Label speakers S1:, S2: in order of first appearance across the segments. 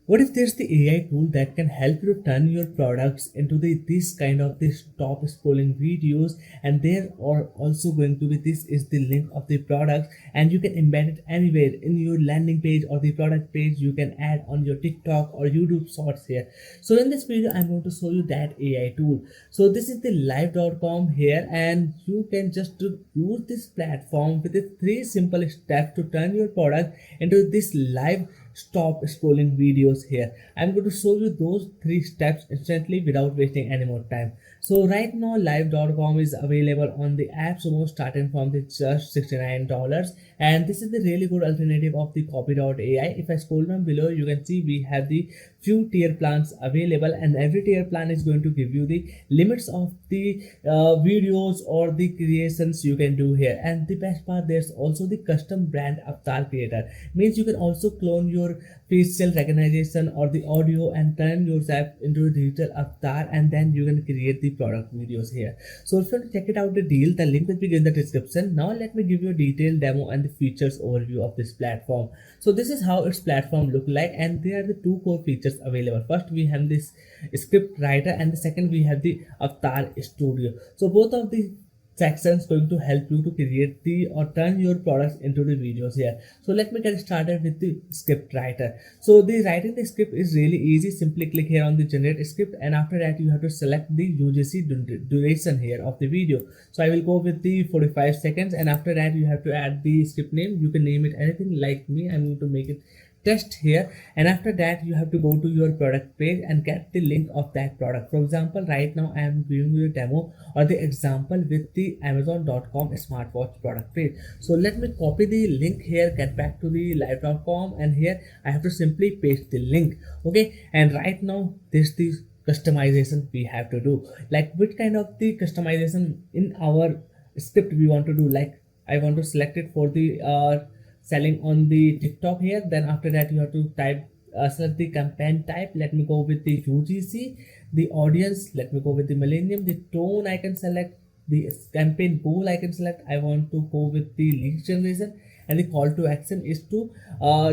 S1: What if there's the AI tool that can help you turn your products into this kind of this top scrolling videos, and there are also going to be this is the link of the product, and you can embed it anywhere in your landing page or the product page. You can add on your TikTok or YouTube shorts here. So in this video I'm going to show you that AI tool. So this is the live.com here, and you can just use this platform with the three simple steps to turn your product into this live stop scrolling videos here. I'm going to show you those three steps instantly without wasting any more time. So right now live.com is available on the app store starting from the just $69, and this is the really good alternative of the copy.ai. If I scroll down below, you can see we have the few tier plans available, and every tier plan is going to give you the limits of the videos or the creations you can do here. And the best part, there's also the custom brand avatar creator, means you can also clone your facial recognition or the audio and turn yourself into a digital avatar, and then you can create the product videos here. So if you want to check it out the deal, the link will be in the description. Now let me give you a detailed demo and the features overview of this platform. So this is how its platform look like, and there are the two core features available. First we have this script writer, and the second we have the avatar studio. So both of the sections going to help you to create the or turn your products into the videos here. So let me get started with the script writer. So the writing the script is really easy. Simply click here on the generate script, and after that you have to select the UGC duration here of the video. So I will go with the 45 seconds, and after that you have to add the script name. You can name it anything. Like me, I'm going to make it test here, and after that you have to go to your product page and get the link of that product. For example, right now I am giving you a demo or the example with the amazon.com smartwatch product page. So let me copy the link here, get back to the live.com, and here I have to simply paste the link. Okay, and right now this is customization we have to do, like which kind of the customization in our script we want to do. Like I want to select it for the selling on the TikTok here. Then after that you have to type select the campaign type. Let me go with the UGC. The audience, let me go with the millennium. The tone I can select. The campaign goal I can select. I want to go with the lead generation, and the call to action is to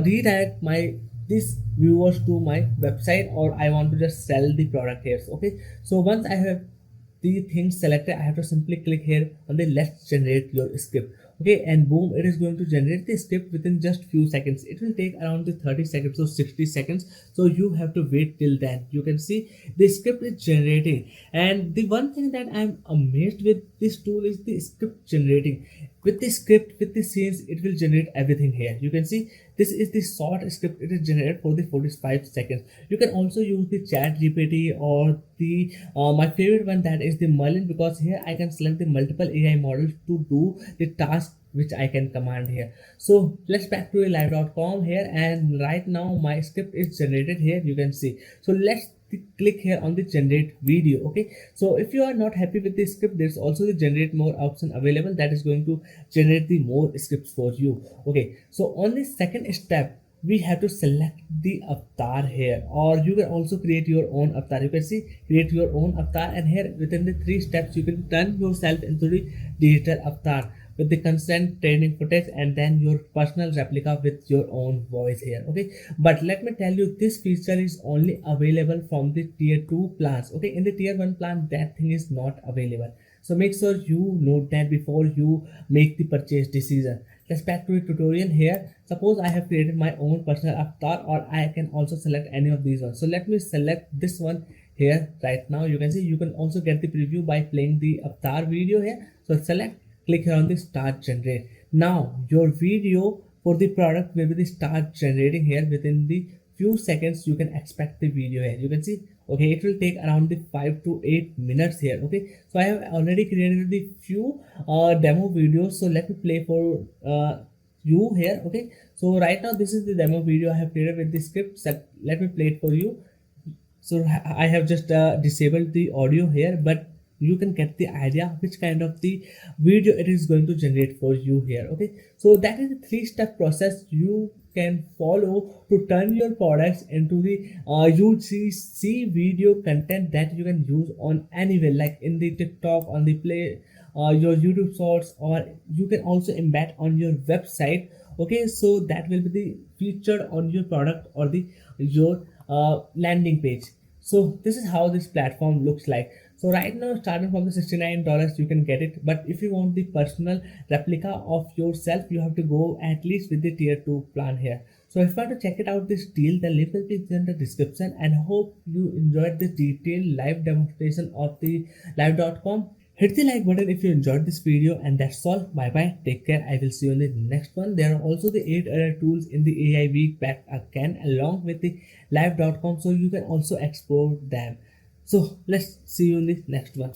S1: redirect my these viewers to my website, or I want to just sell the product here. Okay, so once I have the things selected, I have to simply click here on the let's generate your script. Okay, and boom, it is going to generate the script within just few seconds. It will take around the 30 seconds or 60 seconds, so you have to wait till then. You can see the script is generating, and the one thing that I'm amazed with this tool is the script generating. With the script, with the scenes, it will generate everything here. You can see this is the short script. It is generated for the 45 seconds. You can also use the chat GPT or the my favorite one, that is the Merlin, because here I can select the multiple AI models to do the task which I can command here. So let's back to live.com here, and right now my script is generated here. You can see. So let's click here on the generate video. Okay, so if you are not happy with the script, there's also the generate more option available that is going to generate the more scripts for you. Okay, so on the second step we have to select the avatar here, or you can also create your own avatar. You can see create your own avatar, and here within the three steps you can turn yourself into the digital avatar with the consent training footage, and then your personal replica with your own voice here. Okay, but let me tell you, this feature is only available from the tier 2 plans. Okay, in the tier 1 plan that thing is not available, so make sure you note that before you make the purchase decision. Let's back to the tutorial here. Suppose I have created my own personal avatar, or I can also select any of these ones. So let me select this one here right now. You can see you can also get the preview by playing the avatar video here. So select, click here on the start generate. Now your video for the product will be the start generating here. Within the few seconds you can expect the video here. You can see, okay, it will take around the 5 to 8 minutes here. Okay, so I have already created the few demo videos, so let me play for you here. Okay, so right now this is the demo video I have created with the script set. Let me play it for you. So I have just disabled the audio here, but you can get the idea which kind of the video it is going to generate for you here. Okay, so that is a 3-step process you can follow to turn your products into the UGC video content that you can use on anywhere, like in the TikTok, on the play your YouTube shorts, or you can also embed on your website. Okay, so that will be the featured on your product or the your landing page. So this is how this platform looks like. So right now, starting from the $69, you can get it. But if you want the personal replica of yourself, you have to go at least with the tier 2 plan here. So if you want to check it out this deal, the link will be in the description, and hope you enjoyed this detailed live demonstration of the live.com. Hit the like button if you enjoyed this video, and that's all. Bye bye. Take care. I will see you in the next one. There are also the 8 other tools in the AI week back again along with the live.com, so you can also explore them. So let's see you in the next one.